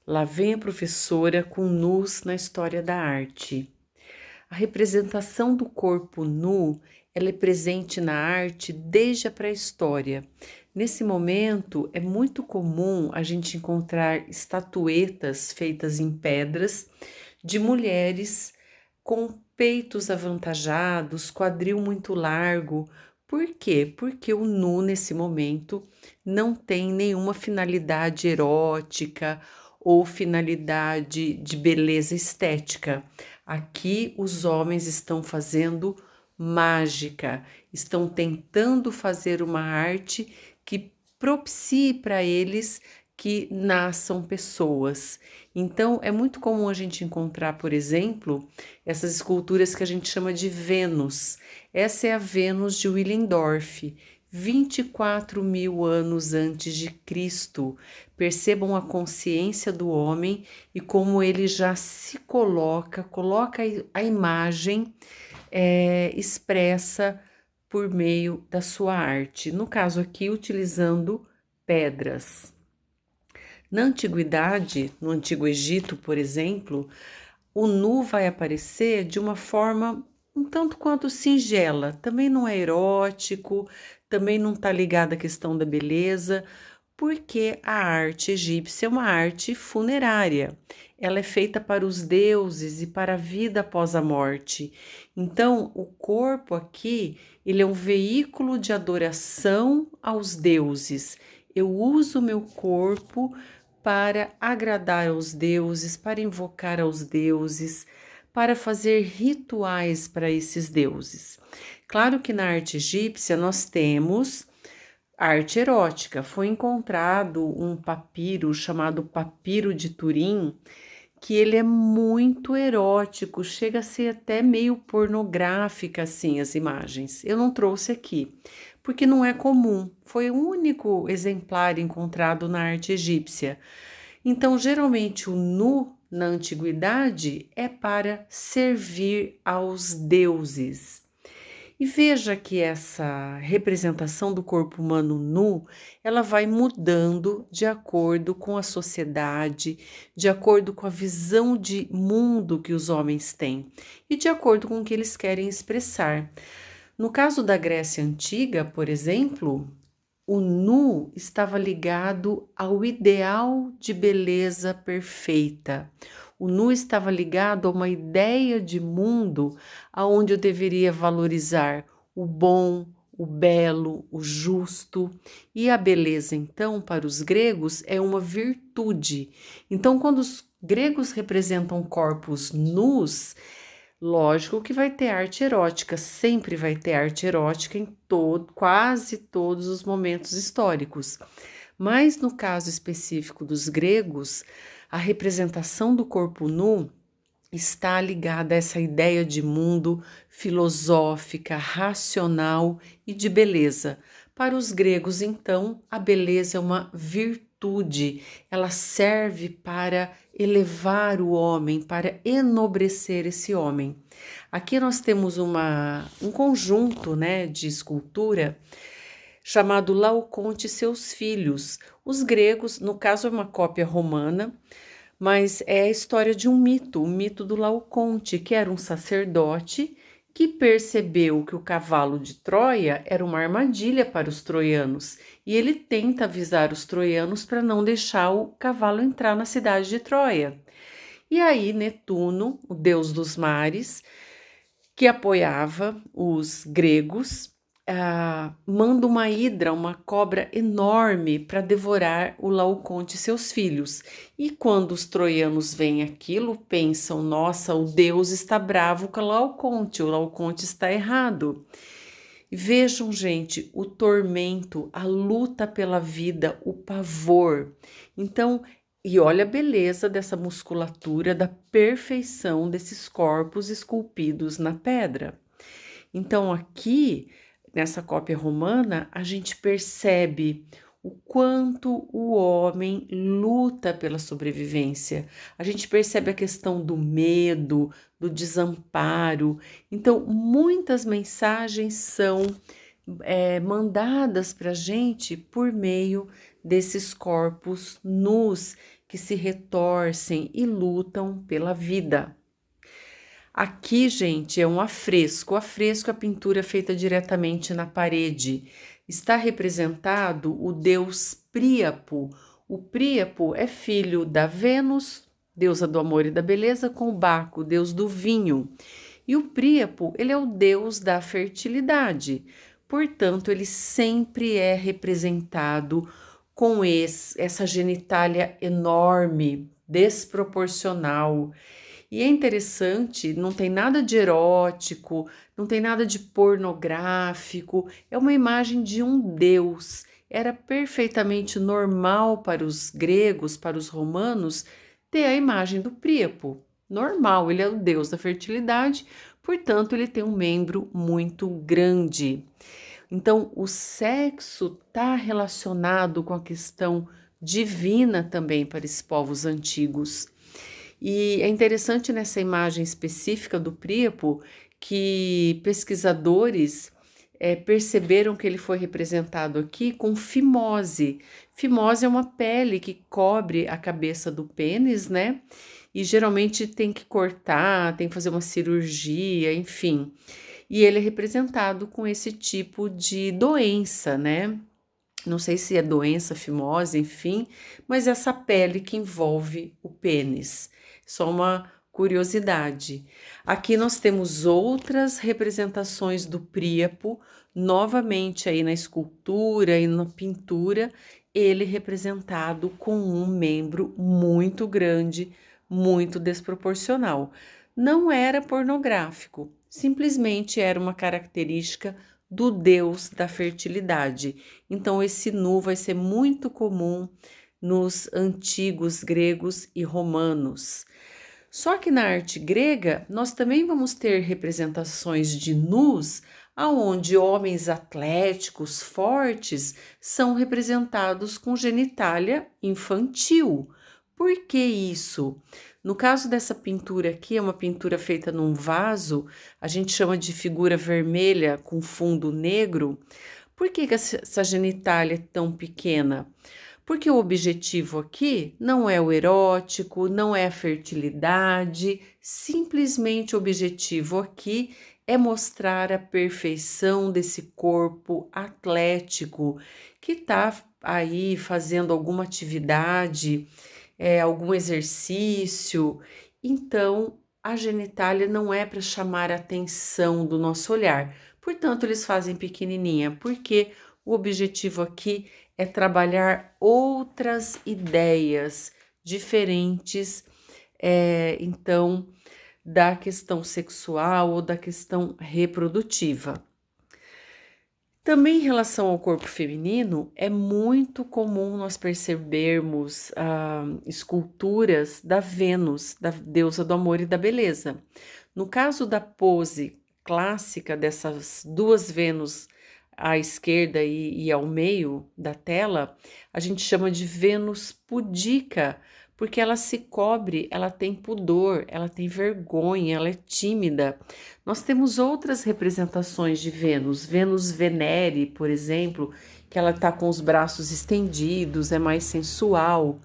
Lá vem a professora com nus na história da arte. A representação do corpo nu, ela é presente na arte desde a pré-história. Nesse momento, é muito comum a gente encontrar estatuetas feitas em pedras de mulheres com peitos avantajados, quadril muito largo. Por quê? Porque o nu, nesse momento, não tem nenhuma finalidade erótica ou finalidade de beleza estética. Aqui os homens estão fazendo mágica, estão tentando fazer uma arte que propicie para eles que nasçam pessoas. Então, é muito comum a gente encontrar, por exemplo, essas esculturas que a gente chama de Vênus. Essa é a Vênus de Willendorf, 24.000 anos antes de Cristo. Percebam a consciência do homem e como ele já se coloca a imagem expressa por meio da sua arte. No caso aqui, utilizando pedras. Na antiguidade, no Antigo Egito, por exemplo, o nu vai aparecer de uma forma um tanto quanto singela. Também não é erótico, também não está ligado à questão da beleza, porque a arte egípcia é uma arte funerária. Ela é feita para os deuses e para a vida após a morte. Então, o corpo aqui, ele é um veículo de adoração aos deuses. Eu uso o meu corpo para agradar aos deuses, para invocar aos deuses, para fazer rituais para esses deuses. Claro que na arte egípcia nós temos arte erótica. Foi encontrado um papiro chamado Papiro de Turim, que ele é muito erótico, chega a ser até meio pornográfica assim as imagens. Eu não trouxe aqui, porque não é comum. Foi o único exemplar encontrado na arte egípcia. Então, geralmente o nu na antiguidade é para servir aos deuses. E veja que essa representação do corpo humano nu, ela vai mudando de acordo com a sociedade, de acordo com a visão de mundo que os homens têm e de acordo com o que eles querem expressar. No caso da Grécia Antiga, por exemplo, o nu estava ligado ao ideal de beleza perfeita. O nu estava ligado a uma ideia de mundo aonde eu deveria valorizar o bom, o belo, o justo. E a beleza, então, para os gregos é uma virtude. Então, quando os gregos representam corpos nus, lógico que vai ter arte erótica, sempre vai ter arte erótica em quase todos os momentos históricos. Mas no caso específico dos gregos, a representação do corpo nu está ligada a essa ideia de mundo filosófica, racional e de beleza. Para os gregos, então, a beleza é uma virtude, ela serve para elevar o homem, para enobrecer esse homem. Aqui nós temos um conjunto, né, de escultura chamado Laoconte e seus filhos. Os gregos, no caso é uma cópia romana, mas é a história de um mito, o mito do Laoconte, que era um sacerdote que percebeu que o cavalo de Troia era uma armadilha para os troianos, e ele tenta avisar os troianos para não deixar o cavalo entrar na cidade de Troia. E aí Netuno, o deus dos mares, que apoiava os gregos, manda uma hidra, uma cobra enorme para devorar o Laoconte e seus filhos. E quando os troianos veem aquilo, pensam: nossa, o deus está bravo com o Laoconte está errado. Vejam, gente, o tormento, a luta pela vida, o pavor. Então, e olha a beleza dessa musculatura, da perfeição desses corpos esculpidos na pedra. Então, aqui, nessa cópia romana, a gente percebe o quanto o homem luta pela sobrevivência. A gente percebe a questão do medo, do desamparo. Então, muitas mensagens são mandadas para a gente por meio desses corpos nus que se retorcem e lutam pela vida. Aqui, gente, é um afresco. O afresco é a pintura feita diretamente na parede. Está representado o deus Príapo. O Príapo é filho da Vênus, deusa do amor e da beleza, com o Baco, deus do vinho. E o Príapo, ele é o deus da fertilidade. Portanto, ele sempre é representado com essa genitália enorme, desproporcional. E é interessante, não tem nada de erótico, não tem nada de pornográfico, é uma imagem de um deus. Era perfeitamente normal para os gregos, para os romanos, ter a imagem do Príapo. Normal, ele é o deus da fertilidade, portanto, ele tem um membro muito grande. Então, o sexo está relacionado com a questão divina também para esses povos antigos. E é interessante nessa imagem específica do Príapo que pesquisadores perceberam que ele foi representado aqui com fimose. Fimose é uma pele que cobre a cabeça do pênis, né? E geralmente tem que cortar, tem que fazer uma cirurgia, enfim. E ele é representado com esse tipo de doença, né? Não sei se é doença, fimose, enfim, mas essa pele que envolve o pênis. Só uma curiosidade. Aqui nós temos outras representações do Príapo, novamente aí na escultura e na pintura, ele representado com um membro muito grande, muito desproporcional. Não era pornográfico, simplesmente era uma característica do deus da fertilidade. Então, esse nu vai ser muito comum nos antigos gregos e romanos. Só que na arte grega, nós também vamos ter representações de nus, aonde homens atléticos, fortes, são representados com genitália infantil. Por que isso? No caso dessa pintura aqui, é uma pintura feita num vaso, a gente chama de figura vermelha com fundo negro. Por que essa genitália é tão pequena? Porque o objetivo aqui não é o erótico, não é a fertilidade, simplesmente o objetivo aqui é mostrar a perfeição desse corpo atlético que está aí fazendo alguma atividade, algum exercício. Então, a genitália não é para chamar a atenção do nosso olhar. Portanto, eles fazem pequenininha, porque o objetivo aqui é trabalhar outras ideias diferentes, então, da questão sexual ou da questão reprodutiva. Também em relação ao corpo feminino, é muito comum nós percebermos esculturas da Vênus, da deusa do amor e da beleza. No caso da pose clássica dessas duas Vênus à esquerda e ao meio da tela, a gente chama de Vênus pudica, porque ela se cobre, ela tem pudor, ela tem vergonha, ela é tímida. Nós temos outras representações de Vênus, Vênus Venere, por exemplo, que ela está com os braços estendidos, é mais sensual.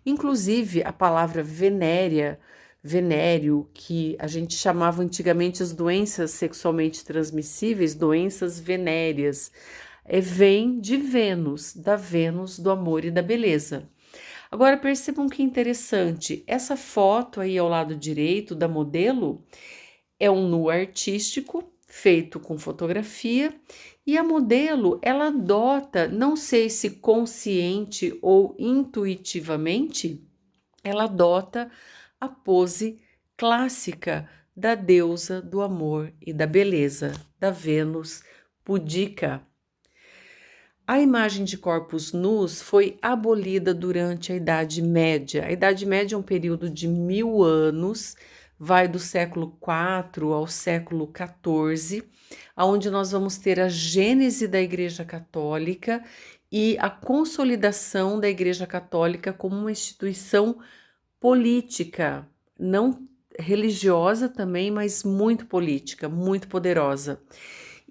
Inclusive, a palavra venérea, venéreo, que a gente chamava antigamente as doenças sexualmente transmissíveis, doenças venéreas, vem de Vênus, da Vênus do amor e da beleza. Agora percebam que interessante, essa foto aí ao lado direito da modelo é um nu artístico feito com fotografia e a modelo ela adota, não sei se consciente ou intuitivamente, ela adota a pose clássica da deusa do amor e da beleza, da Vênus pudica. A imagem de corpos nus foi abolida durante a Idade Média. A Idade Média é um período de 1000 anos, vai do século IV ao século XIV, onde nós vamos ter a gênese da Igreja Católica e a consolidação da Igreja Católica como uma instituição política, não religiosa também, mas muito política, muito poderosa.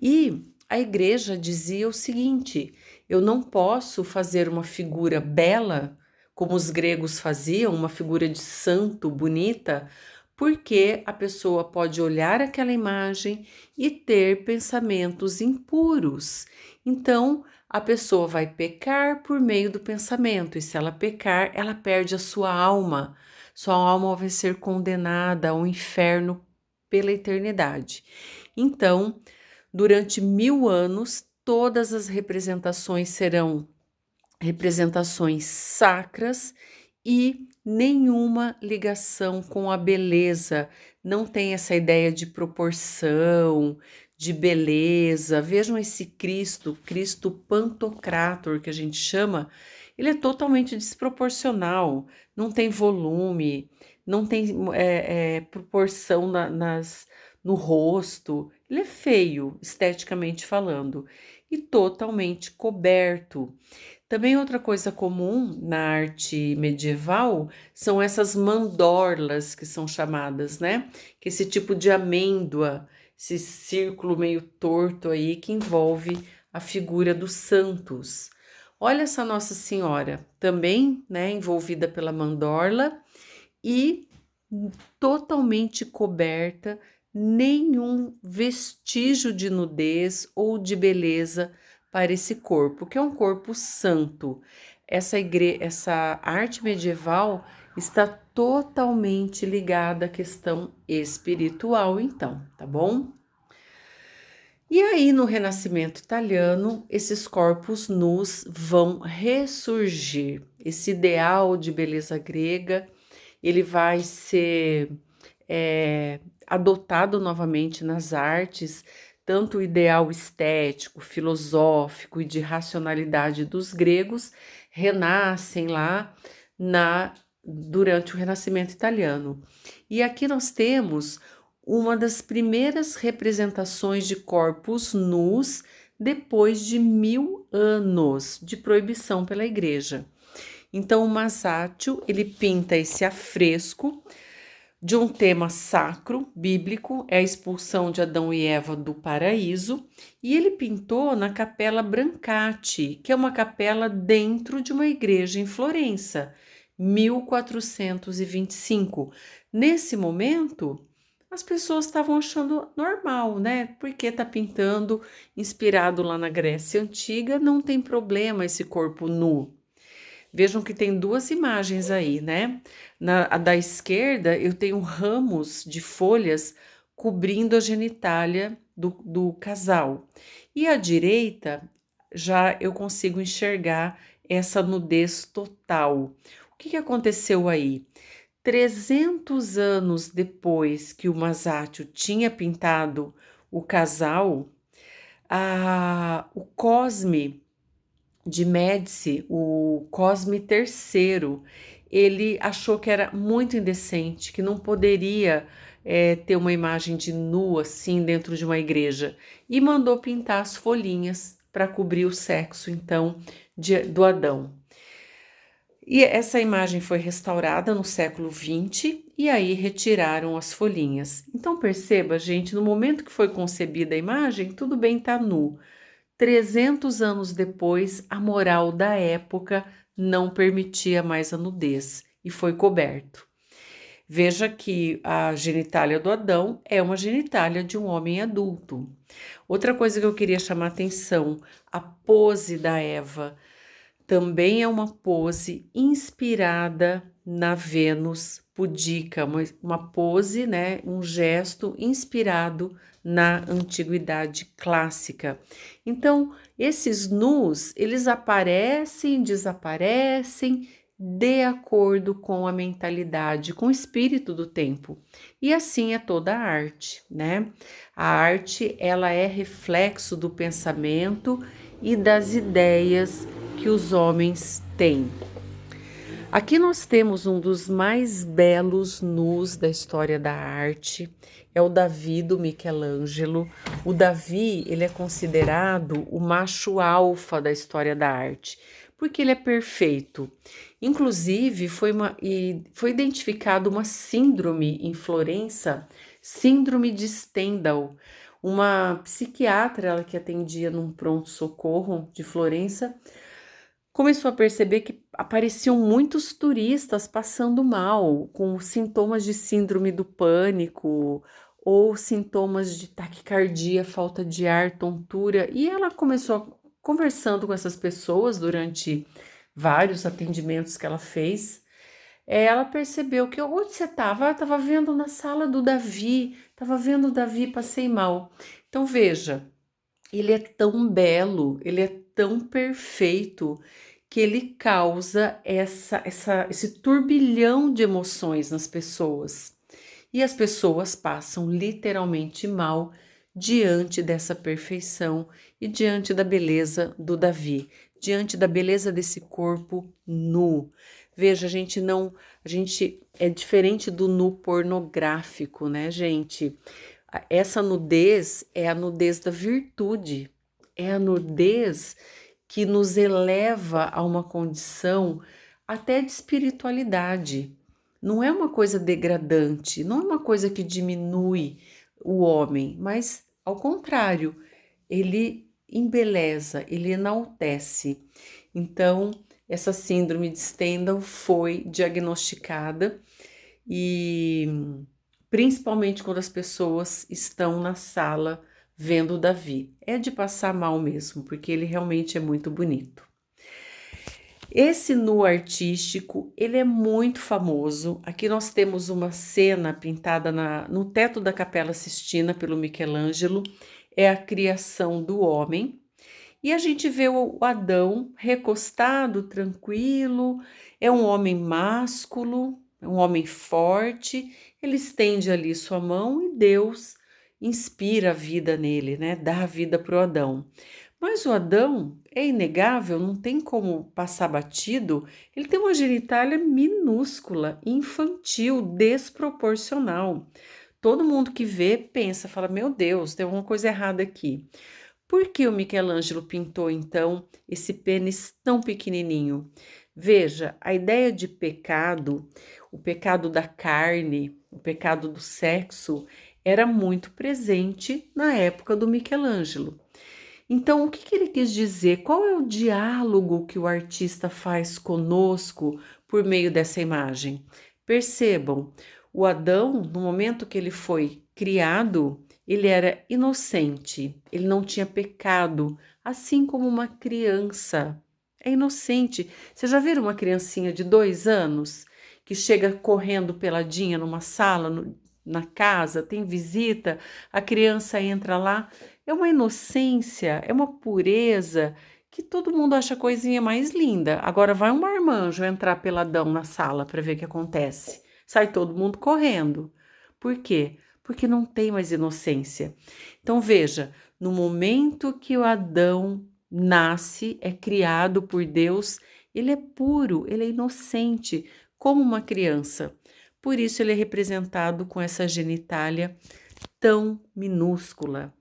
E a igreja dizia o seguinte: Eu não posso fazer uma figura bela, como os gregos faziam, uma figura de santo bonita, porque a pessoa pode olhar aquela imagem e ter pensamentos impuros. Então, a pessoa vai pecar por meio do pensamento, e se ela pecar, ela perde a sua alma. Sua alma vai ser condenada ao inferno pela eternidade. Então, durante 1000 anos, todas as representações serão representações sacras e nenhuma ligação com a beleza. Não tem essa ideia de proporção, de beleza. Vejam esse Cristo, Cristo Pantocrator, que a gente chama, ele é totalmente desproporcional, não tem volume, não tem proporção no rosto. Ele é feio, esteticamente falando, e totalmente coberto. Também outra coisa comum na arte medieval são essas mandorlas que são chamadas, né? Que é esse tipo de amêndoa, esse círculo meio torto aí que envolve a figura dos santos. Olha essa Nossa Senhora, também, né, envolvida pela mandorla e totalmente coberta, nenhum vestígio de nudez ou de beleza para esse corpo, que é um corpo santo. Essa arte medieval está totalmente ligada à questão espiritual, então, tá bom? E aí, no Renascimento italiano, esses corpos nus vão ressurgir. Esse ideal de beleza grega, ele vai ser adotado novamente nas artes, tanto o ideal estético, filosófico e de racionalidade dos gregos renascem lá durante o Renascimento italiano. E aqui nós temos uma das primeiras representações de corpos nus depois de 1000 anos de proibição pela igreja. Então o Masaccio, ele pinta esse afresco de um tema sacro, bíblico, é a expulsão de Adão e Eva do paraíso, e ele pintou na Capela Brancati, que é uma capela dentro de uma igreja em Florença, 1425. Nesse momento, as pessoas estavam achando normal, né? Porque tá pintando inspirado lá na Grécia Antiga, não tem problema esse corpo nu. Vejam que tem duas imagens aí, né? A da esquerda, eu tenho ramos de folhas cobrindo a genitália do casal. E à direita, já eu consigo enxergar essa nudez total. O que aconteceu aí? 300 anos depois que o Masaccio tinha pintado o casal, o Cosme de Médici, o Cosme III, ele achou que era muito indecente, que não poderia ter uma imagem de nu assim dentro de uma igreja, e mandou pintar as folhinhas para cobrir o sexo, então, do Adão. E essa imagem foi restaurada no século XX e aí retiraram as folhinhas. Então perceba, gente, no momento que foi concebida a imagem, tudo bem tá nu. 300 anos depois, a moral da época não permitia mais a nudez e foi coberto. Veja que a genitália do Adão é uma genitália de um homem adulto. Outra coisa que eu queria chamar a atenção, a pose da Eva também é uma pose inspirada na Vênus pudica, uma pose, né, um gesto inspirado na antiguidade clássica. Então, esses nus, eles aparecem, desaparecem de acordo com a mentalidade, com o espírito do tempo. E assim é toda a arte, né? A arte, ela é reflexo do pensamento e das ideias que os homens têm. Aqui nós temos um dos mais belos nus da história da arte, é o Davi do Michelangelo. O Davi, ele é considerado o macho alfa da história da arte, porque ele é perfeito. Inclusive, foi identificado uma síndrome em Florença, síndrome de Stendhal. Uma psiquiatra, ela que atendia num pronto-socorro de Florença, começou a perceber que apareciam muitos turistas passando mal, com sintomas de síndrome do pânico ou sintomas de taquicardia, falta de ar, tontura, e ela começou conversando com essas pessoas durante vários atendimentos que ela fez. Ela percebeu que onde você estava? Estava vendo na sala do Davi, estava vendo o Davi, passei mal. Então veja, ele é tão belo, ele é tão perfeito que ele causa esse turbilhão de emoções nas pessoas. E as pessoas passam literalmente mal diante dessa perfeição e diante da beleza do Davi, diante da beleza desse corpo nu. Veja, a gente é diferente do nu pornográfico, né, gente? Essa nudez é a nudez da virtude, é a nudez que nos eleva a uma condição até de espiritualidade. Não é uma coisa degradante, não é uma coisa que diminui o homem, mas ao contrário, ele embeleza, ele enaltece. Então, essa síndrome de Stendhal foi diagnosticada e principalmente quando as pessoas estão na sala vendo o Davi. É de passar mal mesmo, porque ele realmente é muito bonito. Esse nu artístico, ele é muito famoso. Aqui nós temos uma cena pintada no teto da Capela Sistina pelo Michelangelo. É a criação do homem. E a gente vê o Adão recostado, tranquilo. É um homem másculo, é um homem forte. Ele estende ali sua mão e Deus inspira a vida nele, né? Dá a vida para o Adão. Mas o Adão é inegável, não tem como passar batido. Ele tem uma genitália minúscula, infantil, desproporcional. Todo mundo que vê pensa, fala: Meu Deus, tem alguma coisa errada aqui. Por que o Michelangelo pintou então esse pênis tão pequenininho? Veja, a ideia de pecado, o pecado da carne, o pecado do sexo, era muito presente na época do Michelangelo. Então, o que ele quis dizer? Qual é o diálogo que o artista faz conosco por meio dessa imagem? Percebam, o Adão, no momento que ele foi criado, ele era inocente, ele não tinha pecado, assim como uma criança. É inocente. Você já viram uma criancinha de 2 anos que chega correndo peladinha numa sala, na casa, tem visita, a criança entra lá? É uma inocência, é uma pureza que todo mundo acha a coisinha mais linda. Agora vai um marmanjo entrar peladão na sala para ver o que acontece. Sai todo mundo correndo. Por quê? Porque não tem mais inocência. Então veja, no momento que o Adão nasce, é criado por Deus, ele é puro, ele é inocente, como uma criança. Por isso ele é representado com essa genitália tão minúscula.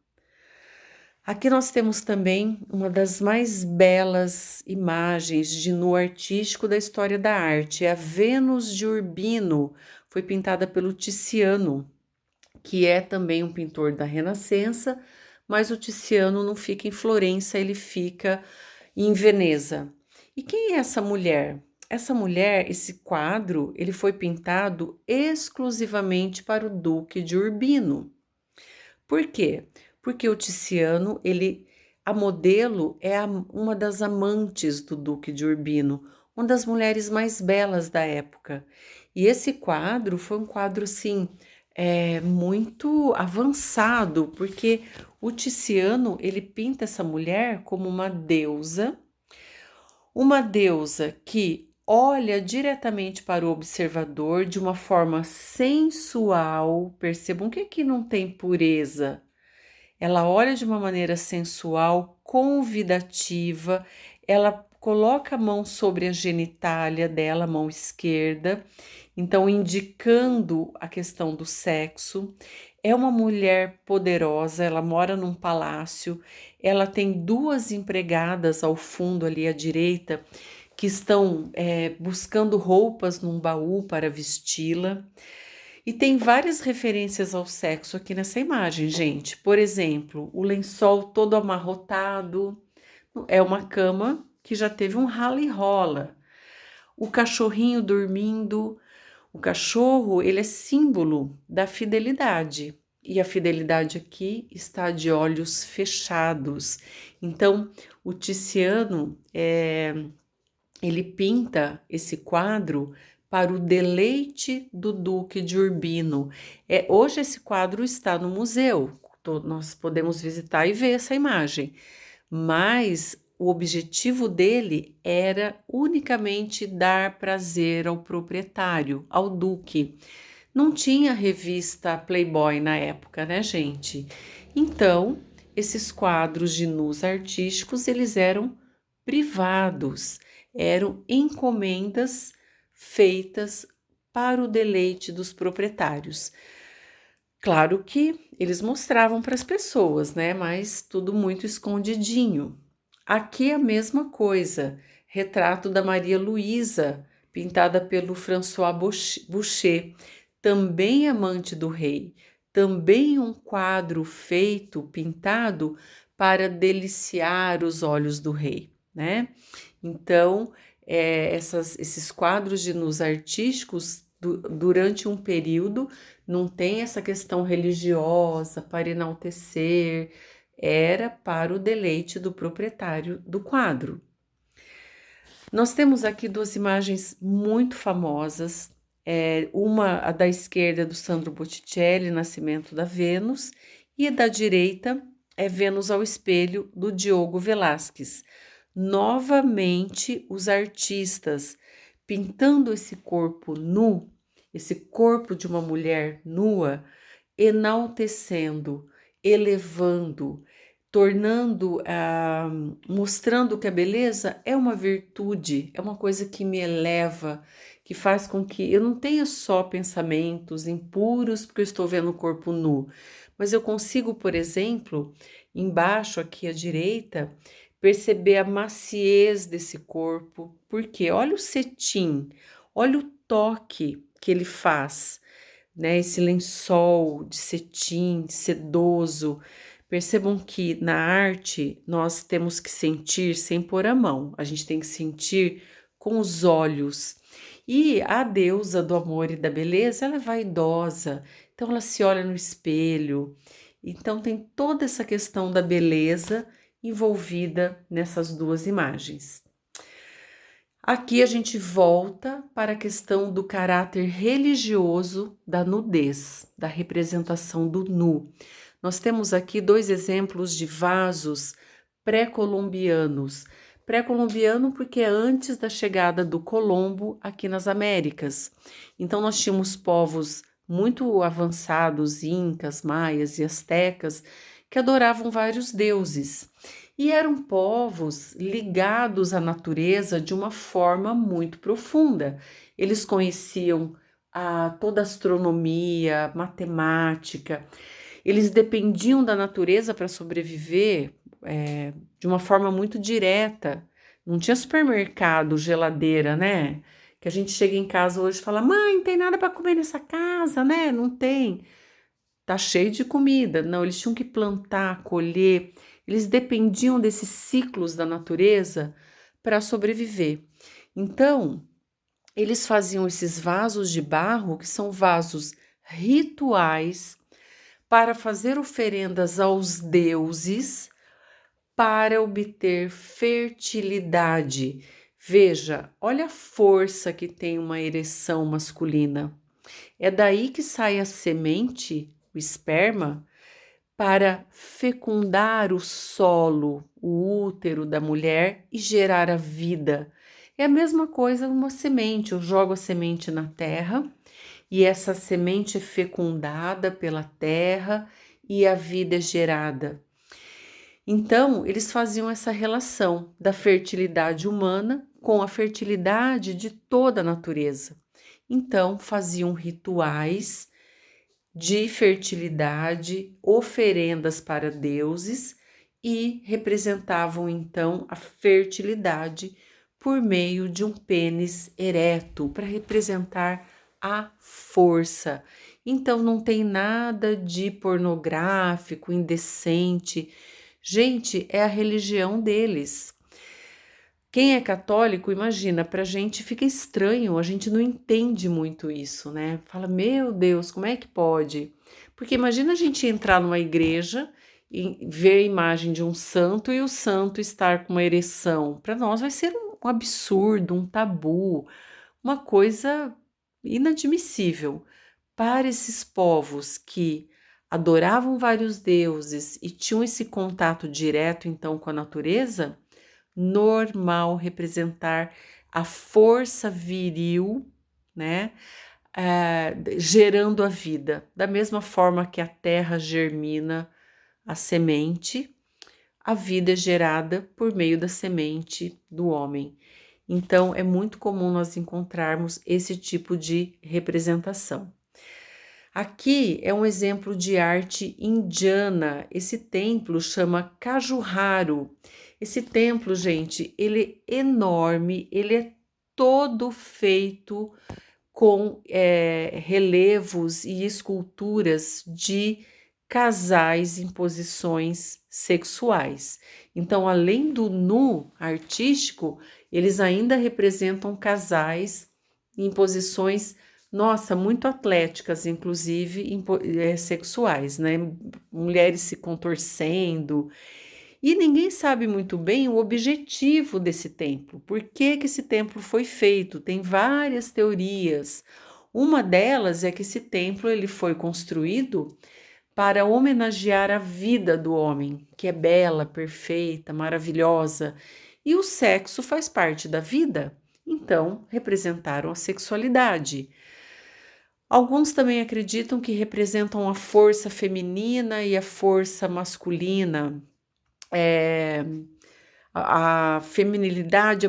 Aqui nós temos também uma das mais belas imagens de nu artístico da história da arte, é a Vênus de Urbino, foi pintada pelo Tiziano, que é também um pintor da Renascença, mas o Tiziano não fica em Florença, ele fica em Veneza. E quem é essa mulher? Essa mulher, esse quadro, ele foi pintado exclusivamente para o Duque de Urbino. Por quê? Porque o Tiziano, a modelo é uma das amantes do Duque de Urbino, uma das mulheres mais belas da época. E esse quadro foi um quadro, assim, muito avançado, porque o Tiziano, ele pinta essa mulher como uma deusa que olha diretamente para o observador de uma forma sensual. Percebam que aqui não tem pureza. Ela olha de uma maneira sensual, convidativa, ela coloca a mão sobre a genitália dela, a mão esquerda, então indicando a questão do sexo. É uma mulher poderosa, ela mora num palácio, ela tem 2 empregadas ao fundo ali à direita que estão buscando roupas num baú para vesti-la. E tem várias referências ao sexo aqui nessa imagem, gente. Por exemplo, o lençol todo amarrotado é uma cama que já teve um rala e rola. O cachorrinho dormindo. O cachorro, ele é símbolo da fidelidade. E a fidelidade aqui está de olhos fechados. Então, o Tiziano, ele pinta esse quadro para o deleite do Duque de Urbino. Hoje esse quadro está no museu, nós podemos visitar e ver essa imagem, mas o objetivo dele era unicamente dar prazer ao proprietário, ao duque. Não tinha revista Playboy na época, né, gente? Então, esses quadros de nus artísticos, eles eram privados, eram encomendas feitas para o deleite dos proprietários. Claro que eles mostravam para as pessoas, né? Mas tudo muito escondidinho. Aqui é a mesma coisa, retrato da Maria Luísa, pintada pelo François Boucher, também amante do rei, também um quadro feito, pintado para deliciar os olhos do rei, né? Então, esses quadros de nus artísticos, durante um período, não tem essa questão religiosa para enaltecer, era para o deleite do proprietário do quadro. Nós temos aqui duas imagens muito famosas, uma a da esquerda do Sandro Botticelli, Nascimento da Vênus, e a da direita é Vênus ao Espelho, do Diogo Velázquez. Novamente, os artistas pintando esse corpo nu, esse corpo de uma mulher nua, enaltecendo, elevando, tornando, mostrando que a beleza é uma virtude, é uma coisa que me eleva, que faz com que eu não tenha só pensamentos impuros porque eu estou vendo o corpo nu, mas eu consigo, por exemplo, embaixo aqui à direita, perceber a maciez desse corpo, porque olha o cetim, olha o toque que ele faz, né? Esse lençol de cetim, sedoso. Percebam que na arte nós temos que sentir sem pôr a mão, a gente tem que sentir com os olhos. E a deusa do amor e da beleza, ela é vaidosa, então ela se olha no espelho. Então tem toda essa questão da beleza envolvida nessas duas imagens. Aqui a gente volta para a questão do caráter religioso da nudez, da representação do nu. Nós temos aqui dois exemplos de vasos pré-colombianos. Pré-colombiano porque é antes da chegada do Colombo aqui nas Américas. Então nós tínhamos povos muito avançados, incas, maias e astecas, que adoravam vários deuses. E eram povos ligados à natureza de uma forma muito profunda. Eles conheciam toda a astronomia, matemática, eles dependiam da natureza para sobreviver de uma forma muito direta. Não tinha supermercado, geladeira, né? Que a gente chega em casa hoje e fala: mãe, não tem nada para comer nessa casa, né? Não tem. Tá cheio de comida. Não, eles tinham que plantar, colher. Eles dependiam desses ciclos da natureza para sobreviver. Então, eles faziam esses vasos de barro, que são vasos rituais, para fazer oferendas aos deuses para obter fertilidade. Veja, olha a força que tem uma ereção masculina. É daí que sai a semente, o esperma, para fecundar o solo, o útero da mulher e gerar a vida. É a mesma coisa uma semente. Eu jogo a semente na terra e essa semente é fecundada pela terra e a vida é gerada. Então, eles faziam essa relação da fertilidade humana com a fertilidade de toda a natureza. Então, faziam rituais de fertilidade, oferendas para deuses e representavam então a fertilidade por meio de um pênis ereto, para representar à força. Então não tem nada de pornográfico, indecente. Gente, é a religião deles. Quem é católico, imagina, pra gente fica estranho, a gente não entende muito isso, né? Fala, meu Deus, como é que pode? Porque imagina a gente entrar numa igreja e ver a imagem de um santo e o santo estar com uma ereção. Para nós vai ser um absurdo, um tabu, uma coisa inadmissível. Para esses povos que adoravam vários deuses e tinham esse contato direto então com a natureza, normal representar a força viril, né? Gerando a vida. Da mesma forma que a terra germina a semente, a vida é gerada por meio da semente do homem. Então, é muito comum nós encontrarmos esse tipo de representação. Aqui é um exemplo de arte indiana. Esse templo chama Khajuraho. Esse templo, gente, ele é enorme, ele é todo feito com relevos e esculturas de casais em posições sexuais. Então, além do nu artístico, eles ainda representam casais em posições, nossa, muito atléticas, inclusive sexuais, né? Mulheres se contorcendo. E ninguém sabe muito bem o objetivo desse templo. Por que que esse templo foi feito? Tem várias teorias. Uma delas é que esse templo ele foi construído para homenagear a vida do homem, que é bela, perfeita, maravilhosa, e o sexo faz parte da vida. Então, representaram a sexualidade. Alguns também acreditam que representam a força feminina e a força masculina. É, a feminilidade,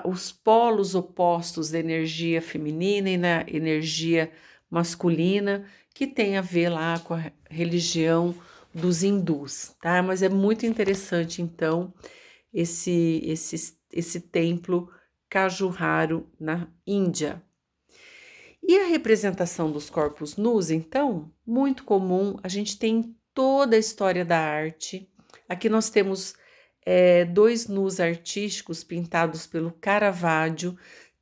os polos opostos da energia feminina e na energia masculina, que tem a ver lá com a religião dos hindus, tá? Mas é muito interessante, então, esse templo Khajuraho na Índia. E a representação dos corpos nus, então, muito comum, a gente tem toda a história da arte. Aqui nós temos dois nus artísticos pintados pelo Caravaggio,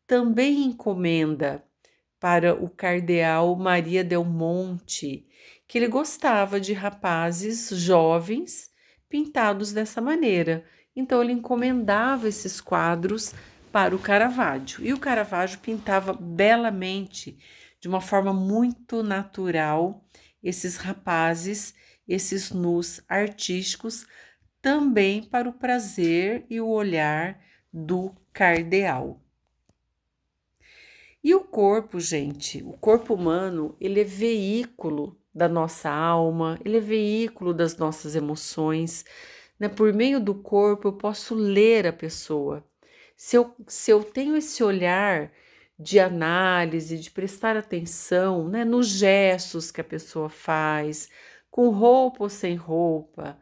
também encomenda para o cardeal Maria del Monte, que ele gostava de rapazes jovens pintados dessa maneira. Então ele encomendava esses quadros para o Caravaggio. E o Caravaggio pintava belamente, de uma forma muito natural, esses rapazes, esses nus artísticos, também para o prazer e o olhar do cardeal. E o corpo, gente, o corpo humano, ele é veículo da nossa alma, ele é veículo das nossas emoções, né? Por meio do corpo eu posso ler a pessoa. Se eu tenho esse olhar de análise, de prestar atenção, né, nos gestos que a pessoa faz, com roupa ou sem roupa,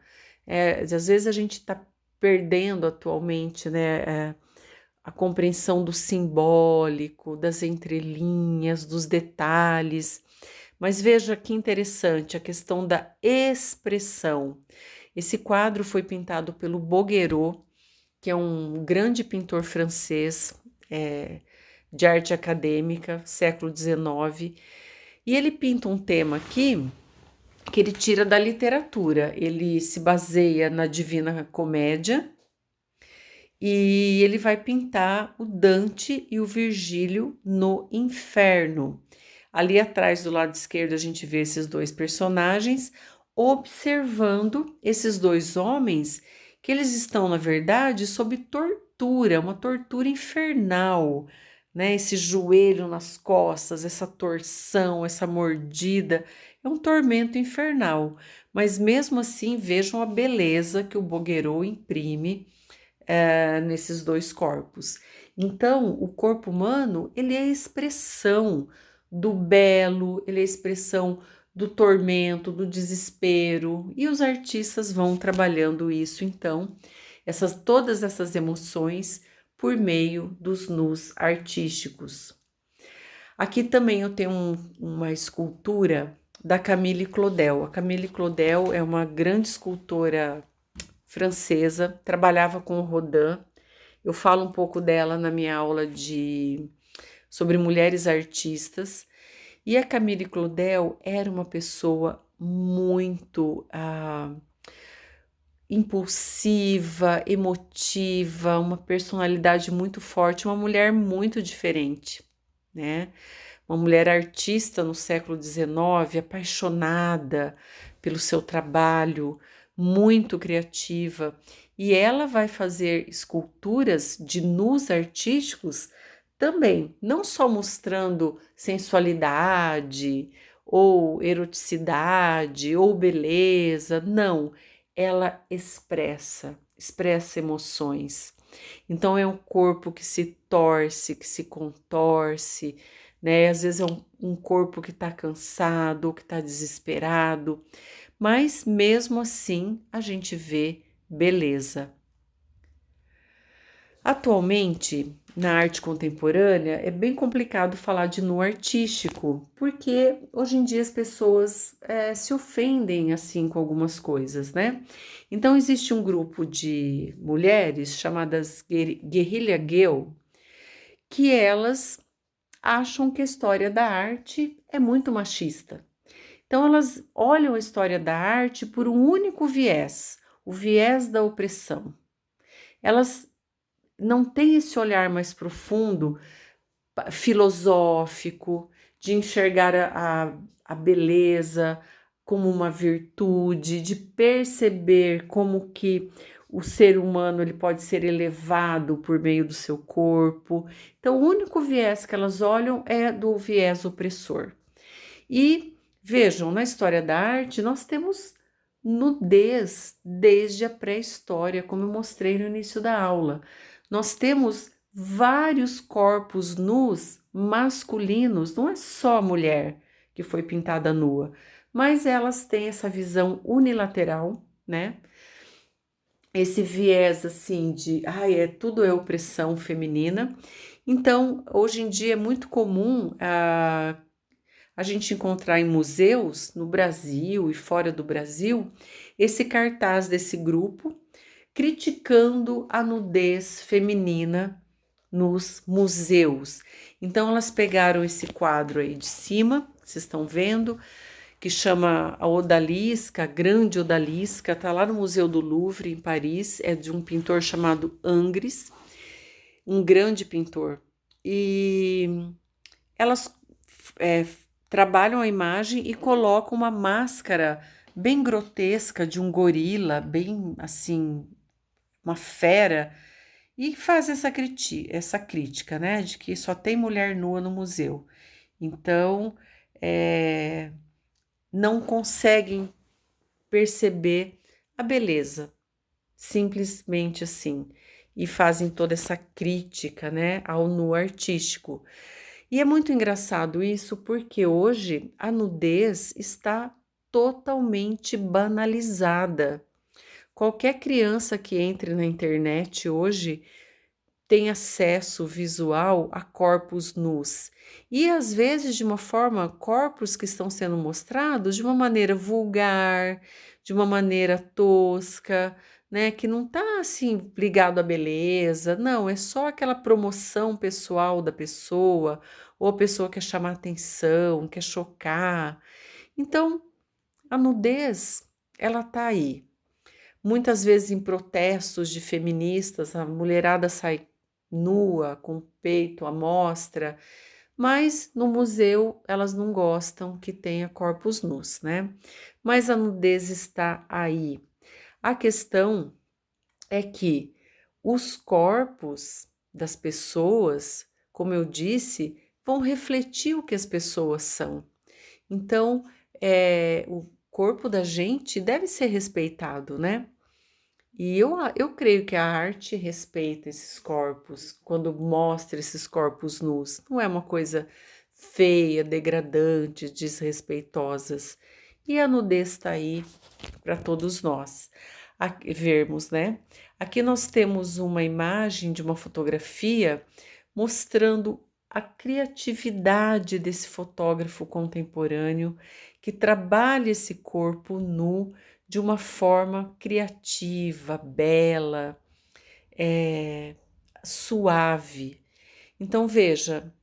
às vezes a gente está perdendo atualmente, né, a compreensão do simbólico, das entrelinhas, dos detalhes. Mas veja que interessante a questão da expressão. Esse quadro foi pintado pelo Bouguereau, que é um grande pintor francês de arte acadêmica, século XIX, e ele pinta um tema aqui que ele tira da literatura. Ele se baseia na Divina Comédia, e ele vai pintar o Dante e o Virgílio no inferno. Ali atrás, do lado esquerdo, a gente vê esses dois personagens observando esses dois homens, que eles estão, na verdade, sob tortura, uma tortura infernal, né? Esse joelho nas costas, essa torção, essa mordida, é um tormento infernal. Mas mesmo assim, vejam a beleza que o Bouguereau imprime nesses dois corpos. Então, o corpo humano, ele é a expressão do belo, ele é a expressão do tormento, do desespero, e os artistas vão trabalhando isso, então, todas essas emoções por meio dos nus artísticos. Aqui também eu tenho uma escultura da Camille Claudel. A Camille Claudel é uma grande escultora francesa, trabalhava com o Rodin. Eu falo um pouco dela na minha aula sobre mulheres artistas. E a Camille Claudel era uma pessoa muito impulsiva, emotiva, uma personalidade muito forte, uma mulher muito diferente, né? Uma mulher artista no século XIX, apaixonada pelo seu trabalho, muito criativa. E ela vai fazer esculturas de nus artísticos também, não só mostrando sensualidade ou eroticidade ou beleza, não, ela expressa emoções. Então é um corpo que se torce, que se contorce, né? Às vezes é um corpo que está cansado, que está desesperado, mas mesmo assim a gente vê beleza. Atualmente, na arte contemporânea, é bem complicado falar de nu artístico, porque hoje em dia as pessoas se ofendem assim com algumas coisas, né? Então, existe um grupo de mulheres chamadas Guerrilla Girl, que elas acham que a história da arte é muito machista. Então, elas olham a história da arte por um único viés, o viés da opressão. Elas não têm esse olhar mais profundo, filosófico, de enxergar a beleza como uma virtude, de perceber como que o ser humano ele pode ser elevado por meio do seu corpo. Então, o único viés que elas olham é do viés opressor. E vejam, na história da arte, nós temos nudez desde a pré-história, como eu mostrei no início da aula. Nós temos vários corpos nus masculinos, não é só a mulher que foi pintada nua, mas elas têm essa visão unilateral, né? Esse viés assim de, tudo é opressão feminina. Então, hoje em dia é muito comum a gente encontrar em museus no Brasil e fora do Brasil esse cartaz desse grupo criticando a nudez feminina nos museus. Então elas pegaram esse quadro aí de cima, vocês estão vendo, que chama a Odalisca, a Grande Odalisca, tá lá no Museu do Louvre, em Paris, é de um pintor chamado Ingres, um grande pintor. E elas trabalham a imagem e colocam uma máscara bem grotesca de um gorila, bem assim, uma fera, e faz essa crítica, né, de que só tem mulher nua no museu. Então, não conseguem perceber a beleza, simplesmente assim, e fazem toda essa crítica, né, ao nu artístico. E é muito engraçado isso porque hoje a nudez está totalmente banalizada. Qualquer criança que entre na internet hoje tem acesso visual a corpos nus. E às vezes, de uma forma, corpos que estão sendo mostrados de uma maneira vulgar, de uma maneira tosca, né? Que não tá assim ligado à beleza, não, é só aquela promoção pessoal da pessoa, ou a pessoa quer chamar atenção, quer chocar. Então, a nudez, ela tá aí. Muitas vezes em protestos de feministas, a mulherada sai nua, com o peito à mostra, mas no museu elas não gostam que tenha corpos nus, né? Mas a nudez está aí. A questão é que os corpos das pessoas, como eu disse, vão refletir o que as pessoas são. Então, o corpo da gente deve ser respeitado, né? E eu creio que a arte respeita esses corpos, quando mostra esses corpos nus. Não é uma coisa feia, degradante, desrespeitosas. E a nudez está aí para todos nós vermos, né? Aqui nós temos uma imagem de uma fotografia mostrando a criatividade desse fotógrafo contemporâneo que trabalha esse corpo nu de uma forma criativa, bela, suave. Então veja,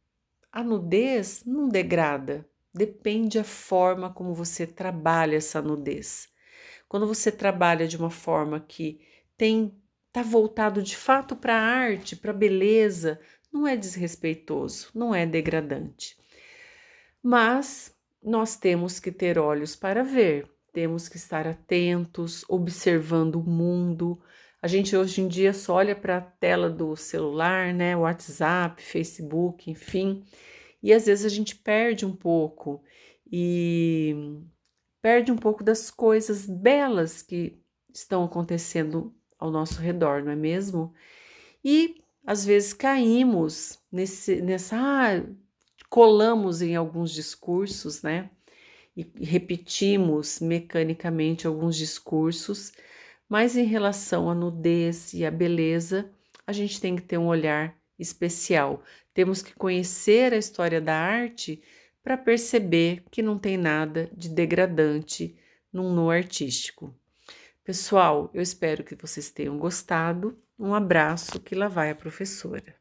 a nudez não degrada, depende a forma como você trabalha essa nudez. Quando você trabalha de uma forma que está voltado de fato para a arte, para a beleza, não é desrespeitoso, não é degradante. Mas nós temos que ter olhos para ver, temos que estar atentos, observando o mundo. A gente hoje em dia só olha para a tela do celular, né? WhatsApp, Facebook, enfim, e às vezes a gente e perde um pouco das coisas belas que estão acontecendo ao nosso redor, não é mesmo? E às vezes caímos colamos em alguns discursos, né? E repetimos mecanicamente alguns discursos, mas em relação à nudez e à beleza, a gente tem que ter um olhar especial. Temos que conhecer a história da arte para perceber que não tem nada de degradante num nu artístico. Pessoal, eu espero que vocês tenham gostado. Um abraço, que lá vai a professora.